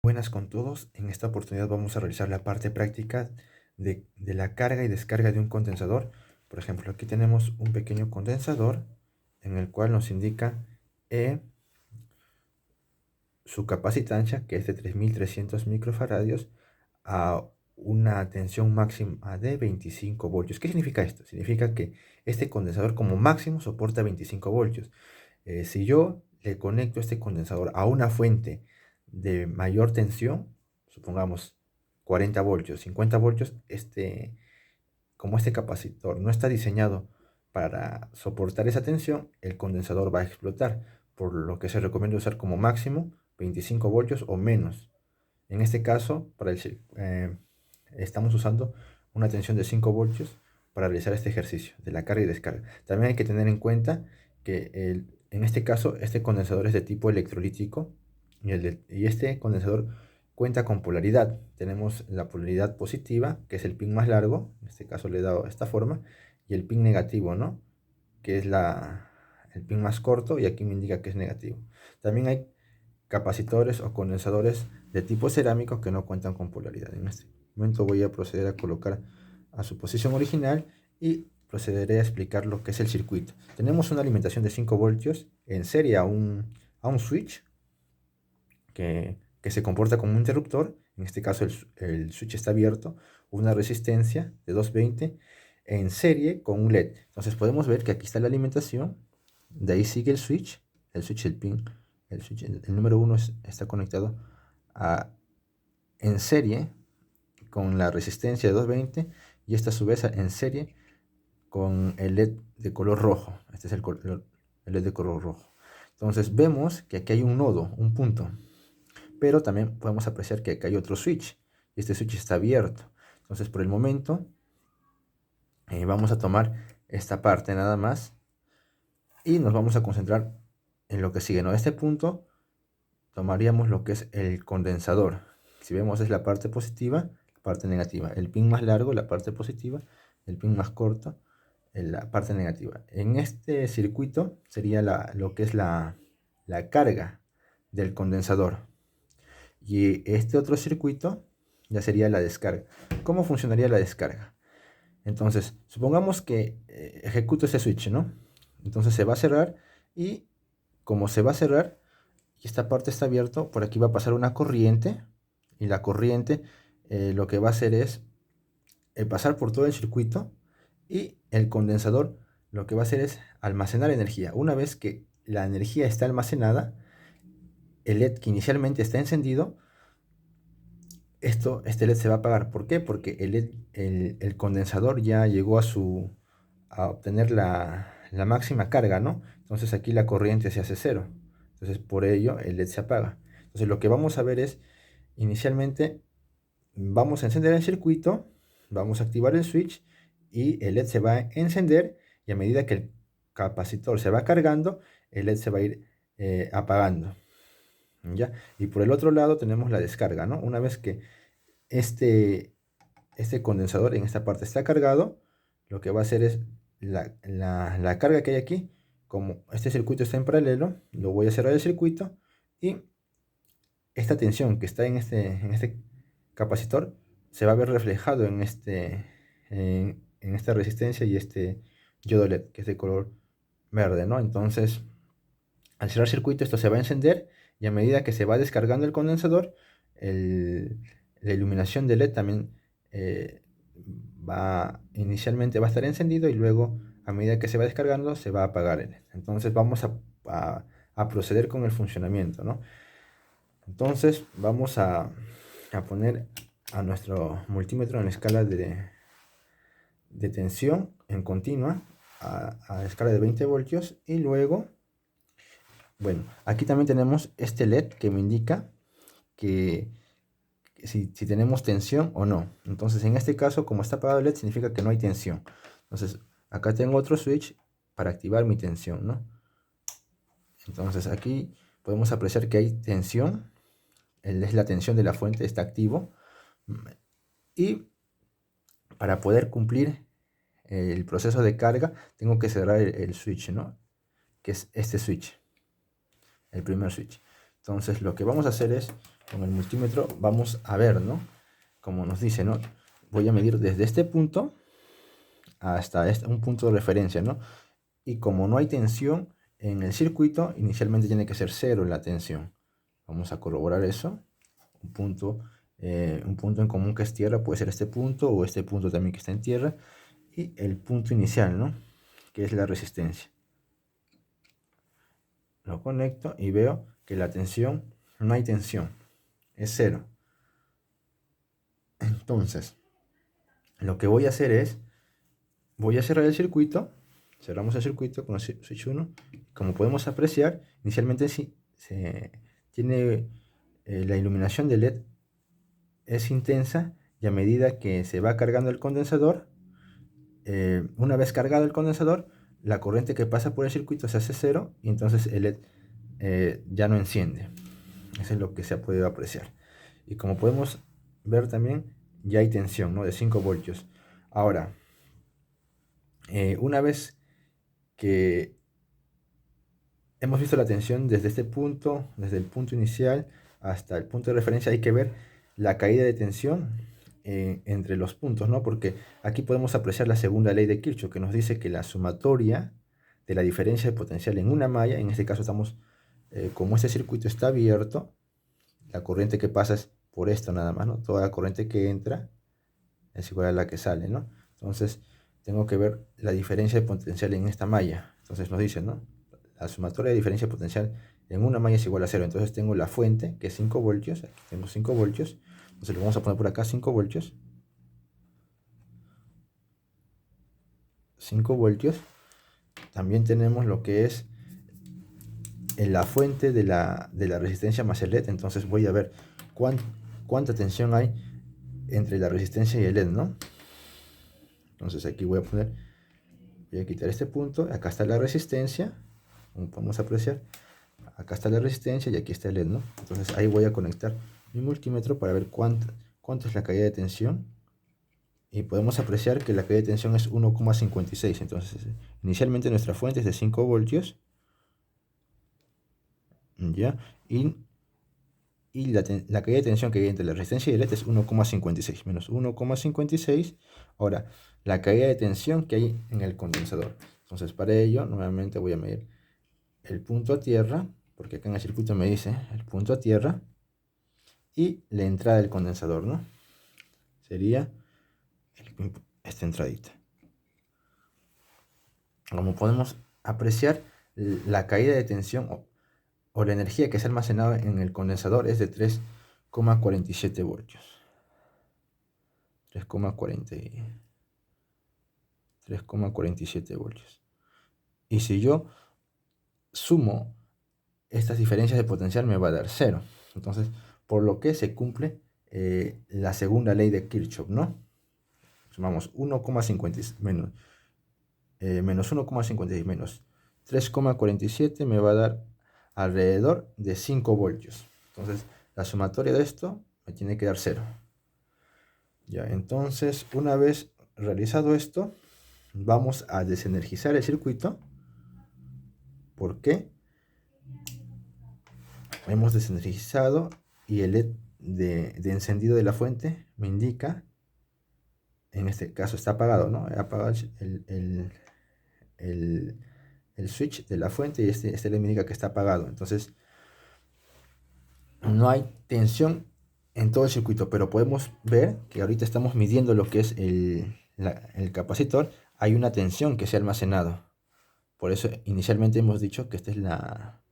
Buenas con todos. En esta oportunidad vamos a realizar la parte práctica de la carga y descarga de un condensador. Por ejemplo, aquí tenemos un pequeño condensador en el cual nos indica su capacitancia, que es de 3300 microfaradios, a una tensión máxima de 25 voltios. ¿Qué significa esto? Significa que este condensador como máximo soporta 25 voltios. Si yo le conecto este condensador a una fuente de mayor tensión, supongamos 40 voltios, 50 voltios, como este capacitor no está diseñado para soportar esa tensión, el condensador va a explotar, por lo que se recomienda usar como máximo 25 voltios o menos. En este caso, estamos usando una tensión de 5 voltios para realizar este ejercicio de la carga y descarga. También hay que tener en cuenta que en este caso este condensador es de tipo electrolítico y este condensador cuenta con polaridad. Tenemos la polaridad positiva, que es el pin más largo, en este caso le he dado esta forma, y el pin negativo, ¿no? Que es el pin más corto y aquí me indica que es negativo. También hay capacitores o condensadores de tipo cerámico que no cuentan con polaridad. En este momento voy a proceder a colocar a su posición original y procederé a explicar lo que es el circuito. Tenemos una alimentación de 5 voltios en serie a un switch que se comporta como un interruptor. En este caso el switch está abierto, una resistencia de 220 en serie con un LED. Entonces podemos ver que aquí está la alimentación, de ahí sigue el pin, el número 1 está conectado a, en serie con la resistencia de 220 y esta a su vez en serie con el LED de color rojo. Este es el LED de color rojo. Entonces vemos que aquí hay un nodo, un punto, pero también podemos apreciar que acá hay otro switch y este switch está abierto. Entonces por el momento vamos a tomar esta parte nada más y nos vamos a concentrar en lo que sigue, ¿no? Este punto tomaríamos lo que es el condensador. Si vemos es la parte positiva, la parte negativa. El pin más largo, la parte positiva, el pin más corto, la parte negativa. En este circuito sería lo que es la carga del condensador. Y este otro circuito ya sería la descarga. ¿Cómo funcionaría la descarga? Entonces, supongamos que ejecuto ese switch, ¿no? Entonces se va a cerrar y como se va a cerrar y esta parte está abierta, por aquí va a pasar una corriente y la corriente lo que va a hacer es pasar por todo el circuito y el condensador lo que va a hacer es almacenar energía. Una vez que la energía está almacenada, el LED que inicialmente está encendido, este LED se va a apagar. ¿Por qué? Porque el condensador ya llegó a obtener la máxima carga, ¿no? Entonces aquí la corriente se hace cero. Entonces por ello el LED se apaga. Entonces lo que vamos a ver es, inicialmente vamos a encender el circuito, vamos a activar el switch y el LED se va a encender y a medida que el capacitor se va cargando, el LED se va a ir apagando. ¿Ya? Y por el otro lado tenemos la descarga, ¿no? Una vez que este, este condensador en esta parte está cargado, lo que va a hacer es la carga que hay aquí, como este circuito está en paralelo, lo voy a cerrar el circuito y esta tensión que está en este capacitor se va a ver reflejado en esta resistencia y este diodo LED que es de color verde, ¿no? Entonces, al cerrar circuito esto se va a encender y a medida que se va descargando el condensador, el- la iluminación de LED también inicialmente va a estar encendido y luego a medida que se va descargando se va a apagar el LED. Entonces vamos a proceder con el funcionamiento, ¿no? Entonces vamos a poner a nuestro multímetro en escala de tensión en continua a escala de 20 voltios y luego, bueno, aquí también tenemos este LED que me indica que si tenemos tensión o no. Entonces en este caso, como está apagado el LED, significa que no hay tensión. Entonces acá tengo otro switch para activar mi tensión, ¿no? Entonces aquí podemos apreciar que hay tensión, es la tensión de la fuente, está activo. Y para poder cumplir el proceso de carga, tengo que cerrar el switch, ¿no? Que es este switch, el primer switch. Entonces lo que vamos a hacer es, con el multímetro vamos a ver, ¿no? Como nos dice, ¿no? Voy a medir desde este punto hasta un punto de referencia, ¿no? Y como no hay tensión en el circuito, inicialmente tiene que ser cero la tensión. Vamos a corroborar eso. Un punto en común que es tierra puede ser este punto o este punto también que está en tierra. Y el punto inicial, ¿no? Que es la resistencia. Lo conecto y veo que la tensión, no hay tensión, es cero. Entonces, lo que voy a hacer es, voy a cerrar el circuito. Cerramos el circuito con el switch 1. Como podemos apreciar, inicialmente sí, tiene la iluminación de LED es intensa, y a medida que se va cargando el condensador, una vez cargado el condensador, la corriente que pasa por el circuito se hace cero y entonces el LED ya no enciende. Eso es lo que se ha podido apreciar. Y como podemos ver también, ya hay tensión, ¿no? De 5 voltios. Ahora, una vez que hemos visto la tensión desde este punto, desde el punto inicial hasta el punto de referencia, hay que ver la caída de tensión entre los puntos, ¿no? Porque aquí podemos apreciar la segunda ley de Kirchhoff, que nos dice que la sumatoria de la diferencia de potencial en una malla, en este caso estamos, como este circuito está abierto, la corriente que pasa es por esto nada más, ¿no? Toda la corriente que entra es igual a la que sale, ¿no? Entonces tengo que ver la diferencia de potencial en esta malla. Entonces nos dice, ¿no? La sumatoria de diferencia de potencial en una malla es igual a 0. Entonces tengo la fuente, que es 5 voltios. Aquí tengo 5 voltios. Entonces le vamos a poner por acá 5 voltios. 5 voltios. También tenemos lo que es la fuente de la resistencia más el LED. Entonces voy a ver cuánta tensión hay entre la resistencia y el LED, ¿no? Entonces aquí voy a quitar este punto. Acá está la resistencia, como podemos apreciar. Acá está la resistencia y aquí está el LED, ¿no? Entonces ahí voy a conectar mi multímetro para ver cuánto es la caída de tensión. Y podemos apreciar que la caída de tensión es 1,56. Entonces inicialmente nuestra fuente es de 5 voltios. ¿Ya? Y la caída de tensión que hay entre la resistencia y el LED es 1,56 menos 1,56. Ahora, la caída de tensión que hay en el condensador. Entonces para ello nuevamente voy a medir el punto a tierra, porque acá en el circuito me dice el punto a tierra, y la entrada del condensador, ¿no? Sería esta entradita. Como podemos apreciar, la caída de tensión o la energía que se ha almacenado en el condensador es de 3,47 voltios. 3,47 voltios. Y si yo sumo estas diferencias de potencial me va a dar 0. Entonces, por lo que se cumple la segunda ley de Kirchhoff, ¿no? Sumamos 1,50 menos 1,56 menos 3,47 me va a dar alrededor de 5 voltios. Entonces, la sumatoria de esto me tiene que dar 0. Ya, entonces, una vez realizado esto, vamos a desenergizar el circuito. ¿Por qué? Hemos desenergizado y el LED de encendido de la fuente me indica, en este caso está apagado, ¿no? He apagado el switch de la fuente y este LED me indica que está apagado. Entonces no hay tensión en todo el circuito, pero podemos ver que ahorita estamos midiendo lo que es el capacitor. Hay una tensión que se ha almacenado. Por eso inicialmente hemos dicho que esta es la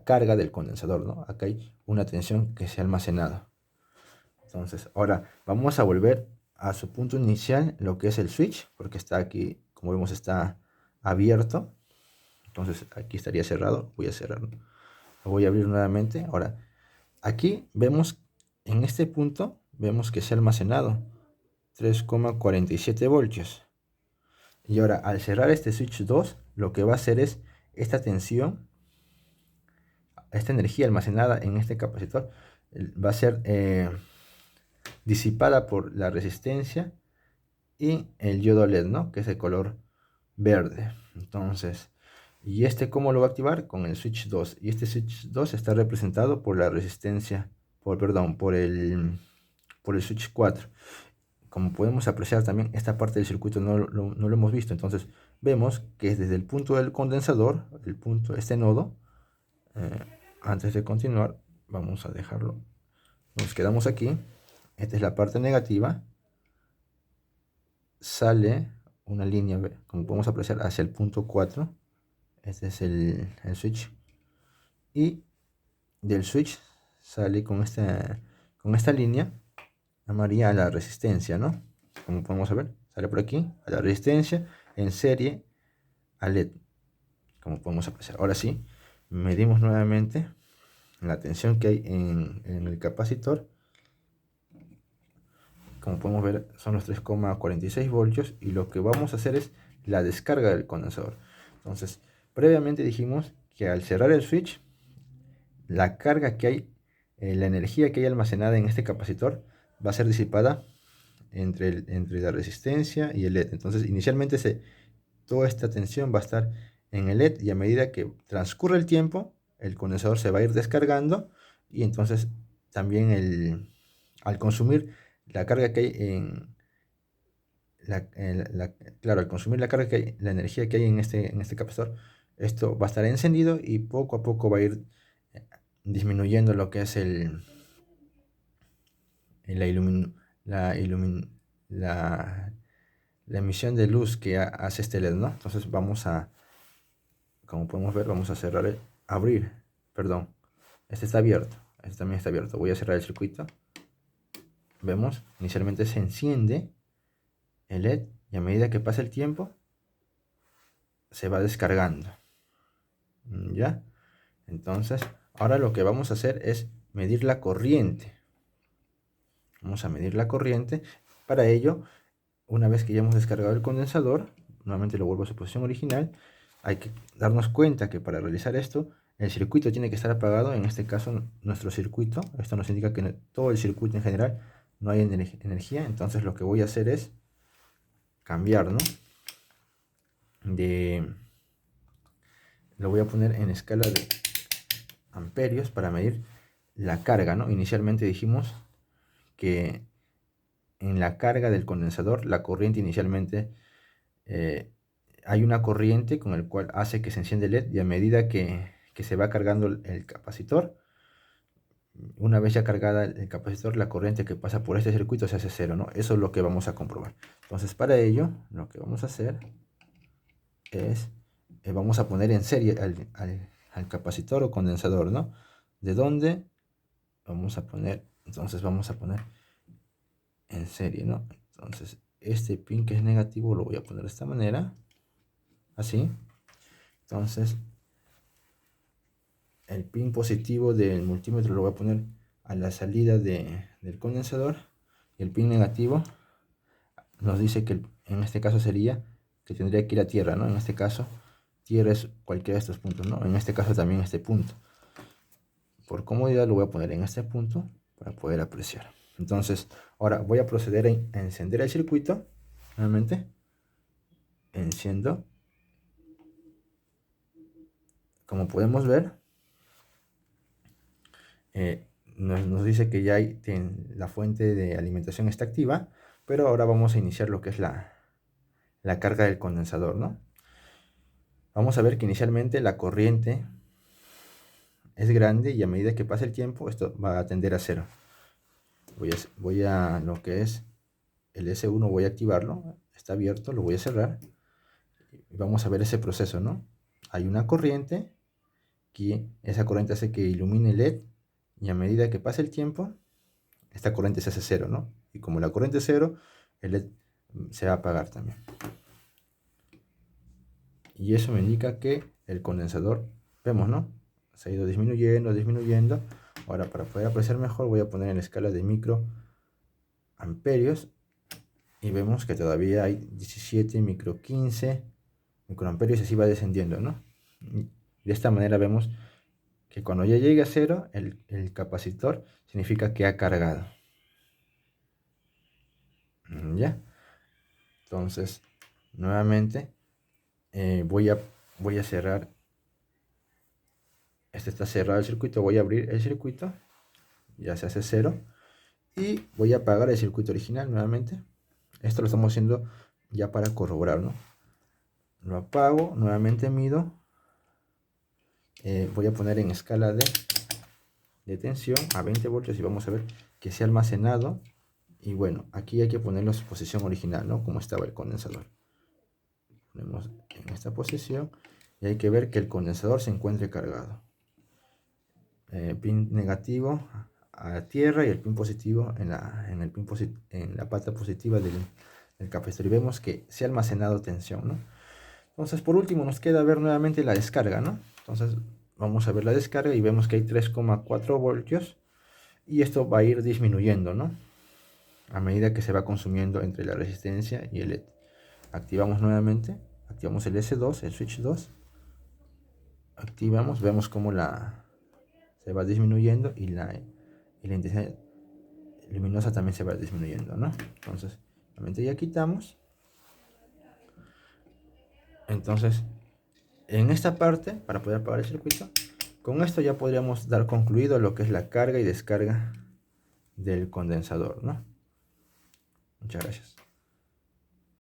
carga del condensador, ¿no? Acá hay una tensión que se ha almacenado. Entonces, ahora vamos a volver a su punto inicial, lo que es el switch, porque está aquí, como vemos, está abierto. Entonces, aquí estaría cerrado. Voy a cerrarlo. Lo voy a abrir nuevamente. Ahora, aquí vemos, en este punto, vemos que se ha almacenado 3,47 voltios. Y ahora, al cerrar este switch 2, lo que va a hacer es esta tensión, esta energía almacenada en este capacitor, va a ser disipada por la resistencia y el diodo LED, ¿no? Que es de color verde. Entonces, ¿Y este cómo lo va a activar? Con el switch 2. Y este switch 2 está representado por la resistencia, perdón, por el switch 4. Como podemos apreciar también, esta parte del circuito no lo hemos visto. Entonces vemos que es desde el punto del condensador, este nodo. Antes de continuar, vamos a dejarlo. Nos quedamos aquí. Esta es la parte negativa. Sale una línea, como podemos apreciar, hacia el punto 4. Este es el switch. Y del switch sale con esta línea amarilla a la resistencia, ¿no? Como podemos ver, sale por aquí a la resistencia en serie a LED, como podemos apreciar. Ahora sí, medimos nuevamente la tensión que hay en el capacitor. Como podemos ver, son los 3,46 voltios, y lo que vamos a hacer es la descarga del condensador. Entonces, previamente dijimos que al cerrar el switch, la carga que hay, la energía que hay almacenada en este capacitor va a ser disipada entre la resistencia y el LED. Entonces, inicialmente toda esta tensión va a estar en el LED, y a medida que transcurre el tiempo, el condensador se va a ir descargando, y entonces también al consumir la carga que hay claro, al consumir la carga que hay, la energía que hay en este capacitor, esto va a estar encendido, y poco a poco va a ir disminuyendo lo que es la, ilumin- la, ilumin- la, la emisión de luz que hace este LED, ¿no? Entonces como podemos ver, vamos a abrir, perdón, este está abierto, este también está abierto. Voy a cerrar el circuito. Vemos, inicialmente se enciende el LED, y a medida que pasa el tiempo se va descargando. ¿Ya? Entonces, ahora lo que vamos a hacer es medir la corriente. Vamos a medir la corriente. Para ello, una vez que ya hemos descargado el condensador, nuevamente lo vuelvo a su posición original. Hay que darnos cuenta que para realizar esto, el circuito tiene que estar apagado. En este caso, nuestro circuito. Esto nos indica que todo el circuito en general no hay energía. Entonces lo que voy a hacer es cambiar, ¿no? Lo voy a poner en escala de amperios para medir la carga, ¿no? Inicialmente dijimos que en la carga del condensador, la corriente inicialmente, hay una corriente con el cual hace que se enciende el LED, y a medida que se va cargando el capacitor, una vez ya cargada el capacitor, la corriente que pasa por este circuito se hace cero, ¿no? Eso es lo que vamos a comprobar. Entonces, para ello, lo que vamos a hacer es, vamos a poner en serie al capacitor o condensador, ¿no? ¿De dónde? Entonces vamos a poner en serie, ¿no? Entonces, este pin que es negativo lo voy a poner de esta manera, así. Entonces, el pin positivo del multímetro lo voy a poner a la salida del condensador, y el pin negativo nos dice que en este caso sería que tendría que ir a tierra, ¿no? En este caso, tierra es cualquiera de estos puntos, ¿no? En este caso también este punto. Por comodidad lo voy a poner en este punto para poder apreciar. Entonces, ahora voy a proceder a encender el circuito. Nuevamente, enciendo. Como podemos ver, nos dice que ya la fuente de alimentación está activa, pero ahora vamos a iniciar lo que es la carga del condensador, ¿no? Vamos a ver que inicialmente la corriente es grande, y a medida que pasa el tiempo esto va a tender a cero. Voy a lo que es el S1, voy a activarlo, está abierto, lo voy a cerrar, y vamos a ver ese proceso, ¿no? Hay una corriente, que esa corriente hace que ilumine el LED, y a medida que pasa el tiempo, esta corriente se hace cero, ¿no? Y como la corriente es cero, el LED se va a apagar también. Y eso me indica que el condensador, vemos, ¿no? Se ha ido disminuyendo, disminuyendo. Ahora, para poder apreciar mejor, voy a poner en la escala de microamperios, y vemos que todavía hay 17, micro 15 microamperios, y así va descendiendo, ¿no? Y de esta manera vemos que cuando ya llegue a cero, el capacitor significa que ha cargado. ¿Ya? Entonces, nuevamente voy a voy a cerrar. Este está cerrado el circuito, voy a abrir el circuito, ya se hace 0 y voy a apagar el circuito original nuevamente. Esto lo estamos haciendo ya para corroborar, ¿no? Lo apago, nuevamente mido, voy a poner en escala de tensión a 20 voltios y vamos a ver que se ha almacenado. Y bueno, aquí hay que ponerlo en su posición original, ¿no? Como estaba el condensador. Ponemos en esta posición y hay que ver que el condensador se encuentre cargado. Pin negativo a tierra y el pin positivo en la pata positiva del capacitor, y vemos que se ha almacenado tensión, ¿no? Entonces por último nos queda ver nuevamente la descarga, ¿no? Entonces vamos a ver la descarga y vemos que hay 3,4 voltios y esto va a ir disminuyendo, ¿no? A medida que se va consumiendo entre la resistencia y el LED. Activamos nuevamente, activamos el S2, el switch 2, activamos, vemos cómo se va disminuyendo y la intensidad luminosa también se va disminuyendo, ¿no? Entonces, nuevamente ya quitamos. Entonces, en esta parte, para poder apagar el circuito, con esto ya podríamos dar concluido lo que es la carga y descarga del condensador, ¿no? Muchas gracias.